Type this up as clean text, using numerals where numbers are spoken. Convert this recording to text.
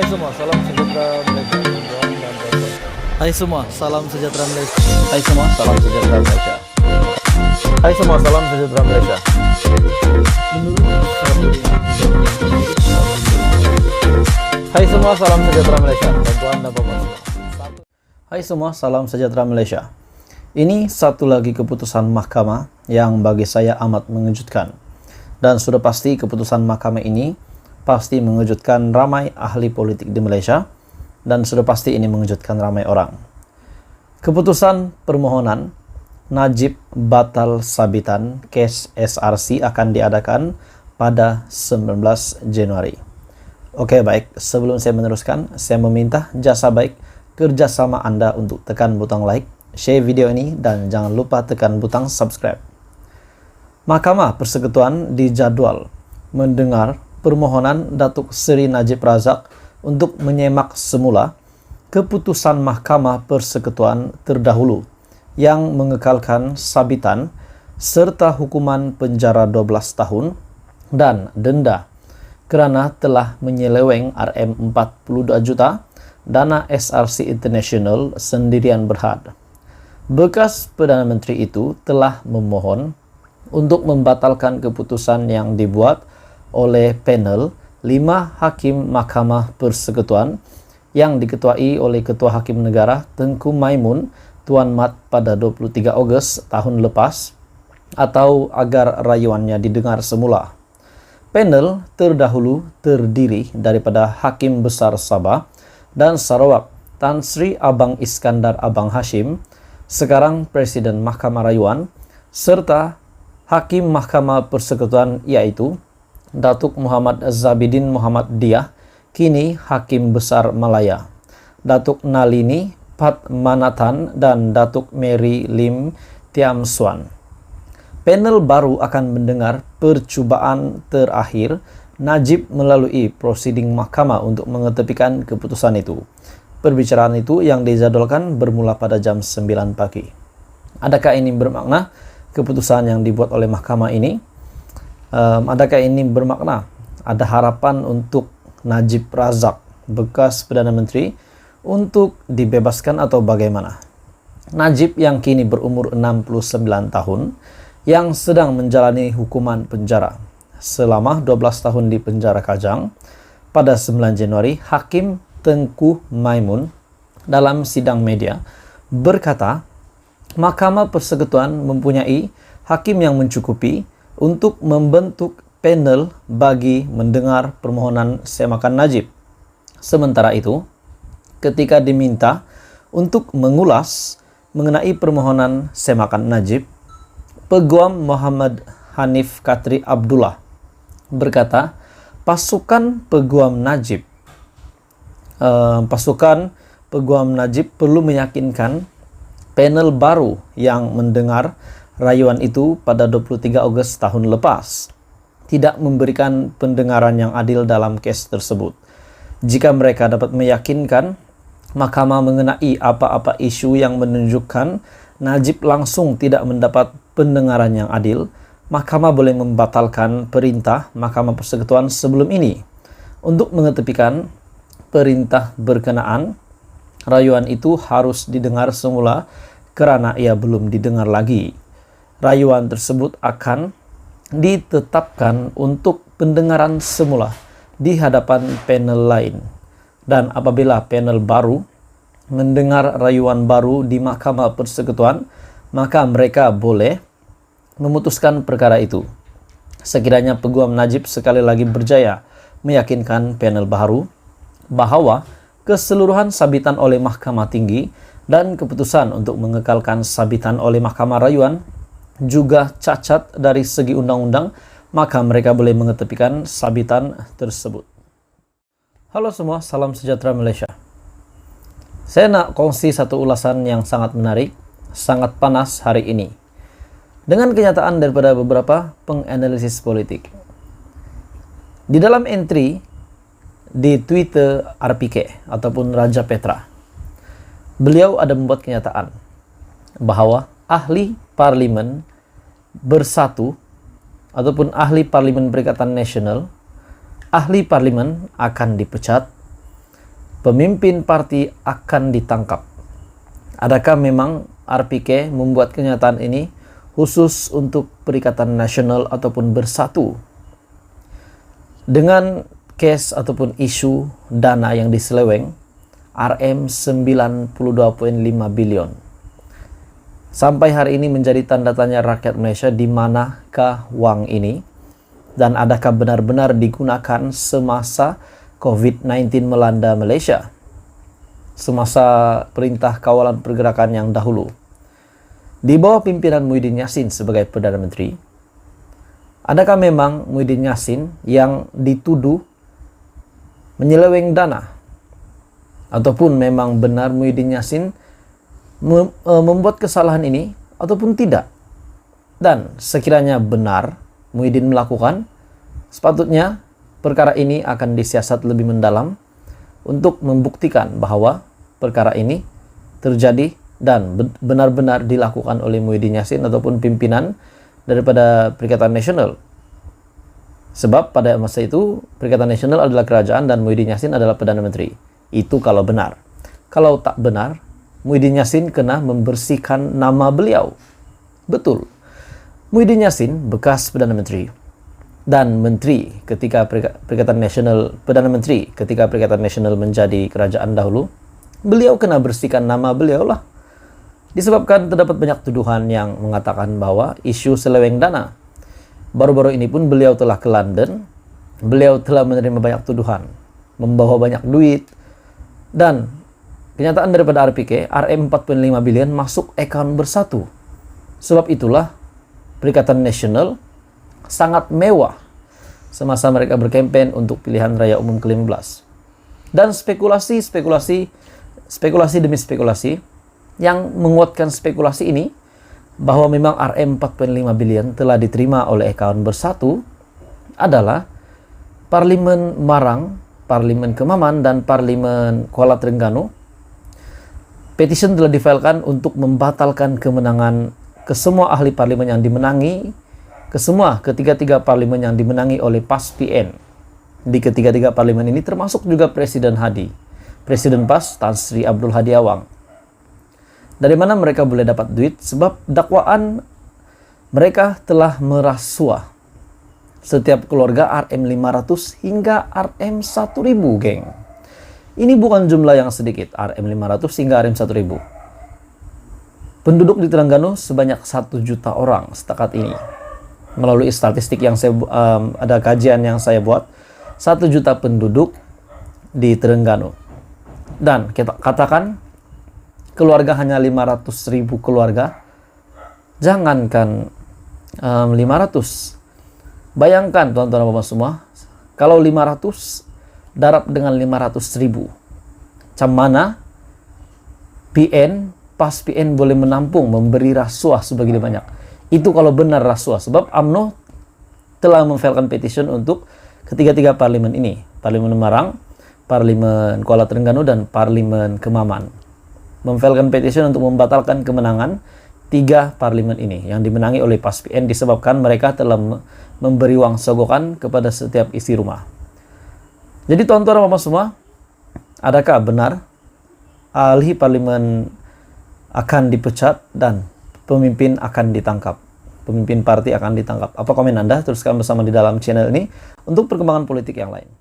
semua, salam sejahtera Malaysia. Hai semua, salam sejahtera Malaysia. Hai semua, salam sejahtera Malaysia. Hai semua, salam sejahtera Malaysia. Hai semua, salam sejahtera Malaysia. Bantuan dan bapak. Hai semua, salam sejahtera Malaysia. Ini satu lagi keputusan mahkamah yang bagi saya amat mengejutkan. Dan sudah pasti keputusan mahkamah ini pasti mengejutkan ramai ahli politik di Malaysia. Dan sudah pasti ini mengejutkan ramai orang. Keputusan permohonan Najib batal sabitan kes SRC akan diadakan pada 19 Januari. Oke, baik. Sebelum saya meneruskan, saya meminta jasa baik kerjasama Anda untuk tekan butang like, share video ini, dan jangan lupa tekan butang subscribe. Mahkamah Persekutuan dijadwal mendengar permohonan Datuk Seri Najib Razak untuk menyemak semula keputusan Mahkamah Persekutuan terdahulu yang mengekalkan sabitan serta hukuman penjara 12 tahun dan denda kerana telah menyeleweng RM42 juta dana SRC International sendirian berhad. Bekas Perdana Menteri itu telah memohon untuk membatalkan keputusan yang dibuat oleh panel 5 Hakim Mahkamah Persekutuan yang diketuai oleh Ketua Hakim Negara Tengku Maimun Tuan Mat pada 23 Ogos tahun lepas atau agar rayuannya didengar semula. Panel terdahulu terdiri daripada Hakim Besar Sabah dan Sarawak Tan Sri Abang Iskandar Abang Hashim, sekarang Presiden Mahkamah Rayuan, serta Hakim Mahkamah Persekutuan yaitu Datuk Muhammad Zabidin Muhammad Diah, kini Hakim Besar Malaya, Datuk Nalini Padmanathan, dan Datuk Mary Lim Tiam Swan. Panel baru akan mendengar percubaan terakhir Najib melalui prosiding mahkamah untuk mengetepikan keputusan itu. Perbicaraan itu yang dijadwalkan bermula pada jam 9 pagi. Adakah ini bermakna keputusan yang dibuat oleh mahkamah ini? Adakah ini bermakna ada harapan untuk Najib Razak, bekas Perdana Menteri, untuk dibebaskan atau bagaimana? Najib yang kini berumur 69 tahun, yang sedang menjalani hukuman penjara selama 12 tahun di penjara Kajang, pada 9 Januari, Hakim Tengku Maimun dalam sidang media berkata, Mahkamah Persekutuan mempunyai hakim yang mencukupi untuk membentuk panel bagi mendengar permohonan semakan Najib. Sementara itu, ketika diminta untuk mengulas mengenai permohonan semakan Najib, Peguam Muhammad Hanif Katri Abdullah berkata, pasukan Peguam Najib perlu meyakinkan panel baru yang mendengar rayuan itu pada 23 Ogos tahun lepas tidak memberikan pendengaran yang adil dalam kes tersebut. Jika mereka dapat meyakinkan mahkamah mengenai apa-apa isu yang menunjukkan Najib langsung tidak mendapat pendengaran yang adil, mahkamah boleh membatalkan perintah Mahkamah Persekutuan sebelum ini. Untuk mengetepikan perintah berkenaan, rayuan itu harus didengar semula kerana ia belum didengar lagi. Rayuan tersebut akan ditetapkan untuk pendengaran semula di hadapan panel lain. Dan apabila panel baru mendengar rayuan baru di Mahkamah Persekutuan, maka mereka boleh memutuskan perkara itu. Sekiranya Peguam Najib sekali lagi berjaya meyakinkan panel baru bahawa keseluruhan sabitan oleh Mahkamah Tinggi dan keputusan untuk mengekalkan sabitan oleh Mahkamah Rayuan juga cacat dari segi undang-undang, maka mereka boleh mengetepikan sabitan tersebut. Halo semua, salam sejahtera Malaysia. Saya nak kongsi satu ulasan yang sangat menarik, sangat panas hari ini, dengan kenyataan daripada beberapa penganalisis politik. Di dalam entry di Twitter RPK ataupun Raja Petra, beliau ada membuat kenyataan bahwa ahli parlimen bersatu ataupun ahli parlimen Perikatan Nasional, ahli parlimen akan dipecat pemimpin parti akan ditangkap. Adakah memang RPK membuat kenyataan ini khusus untuk Perikatan Nasional ataupun Bersatu? Dengan case ataupun isu dana yang diseleweng Rm 92.5 bilion. Sampai hari ini menjadi tanda tanya rakyat Malaysia, di manakah uang ini dan adakah benar-benar digunakan semasa COVID-19 melanda Malaysia, semasa perintah kawalan pergerakan yang dahulu di bawah pimpinan Muhyiddin Yassin sebagai Perdana Menteri. Adakah memang Muhyiddin Yassin yang dituduh menyeleweng dana, ataupun memang benar Muhyiddin Yassin membuat kesalahan ini ataupun tidak? Dan sekiranya benar Muhyiddin melakukan, sepatutnya perkara ini akan disiasat lebih mendalam untuk membuktikan bahwa perkara ini terjadi dan benar-benar dilakukan oleh Muhyiddin Yassin ataupun pimpinan daripada Perikatan Nasional. Sebab pada masa itu Perikatan Nasional adalah kerajaan dan Muhyiddin Yassin adalah Perdana Menteri. Itu kalau benar. Kalau tak benar, Muhyiddin Yassin kena membersihkan nama beliau. Betul. Muhyiddin Yassin bekas Perdana Menteri dan Menteri ketika Perikatan Nasional, Perdana Menteri ketika Perikatan Nasional menjadi kerajaan dahulu. Beliau kena bersihkan nama beliau lah. Disebabkan terdapat banyak tuduhan yang mengatakan bahwa isu seleweng dana. Baru-baru ini pun beliau telah ke London. Beliau telah menerima banyak tuduhan, membawa banyak duit, dan kenyataan daripada RPK, Rm 4.5 bilion masuk akaun Bersatu. Sebab itulah Perikatan Nasional sangat mewah semasa mereka berkempen untuk pilihan raya umum ke-15. Dan spekulasi demi spekulasi yang menguatkan spekulasi ini bahwa memang Rm 4.5 bilion telah diterima oleh akaun Bersatu adalah Parlimen Marang, Parlimen Kemaman, dan Parlimen Kuala Terengganu. Petition telah difilekan untuk membatalkan kemenangan ke semua ahli parlimen yang dimenangi, ketiga-tiga parlimen yang dimenangi oleh PAS PN. Di ketiga-tiga parlimen ini termasuk juga Presiden Hadi, Presiden PAS Tan Sri Abdul Hadi Awang. Dari mana mereka boleh dapat duit? Sebab dakwaan mereka telah merasuah setiap keluarga Rm 500 hingga Rm 1000, geng. Ini bukan jumlah yang sedikit, Rm 500 hingga Rm 1000. Penduduk di Terengganu sebanyak 1 juta orang setakat ini. Melalui statistik yang ada kajian yang saya buat, 1 juta penduduk di Terengganu. Dan kita katakan keluarga hanya 500.000 keluarga. Jangankan 500. Bayangkan tuan-tuan dan bapak semua, kalau 500 darab dengan 500.000. Macam mana PN, PAS PN boleh menampung, memberi rasuah sebegitu banyak. Itu kalau benar rasuah. Sebab UMNO telah memfilekan petition untuk ketiga-tiga parlimen ini. Parlimen Marang, Parlimen Kuala Terengganu, dan Parlimen Kemaman. Memfilekan petition untuk membatalkan kemenangan 3 parlimen ini yang dimenangi oleh PAS PN disebabkan mereka telah memberi uang sogokan kepada setiap isi rumah. Jadi tuan-tuan dan bapak semua, adakah benar ahli parlimen akan dipecat dan pemimpin akan ditangkap? Pemimpin parti akan ditangkap. Apa komen Anda? Teruskan bersama di dalam channel ini untuk perkembangan politik yang lain.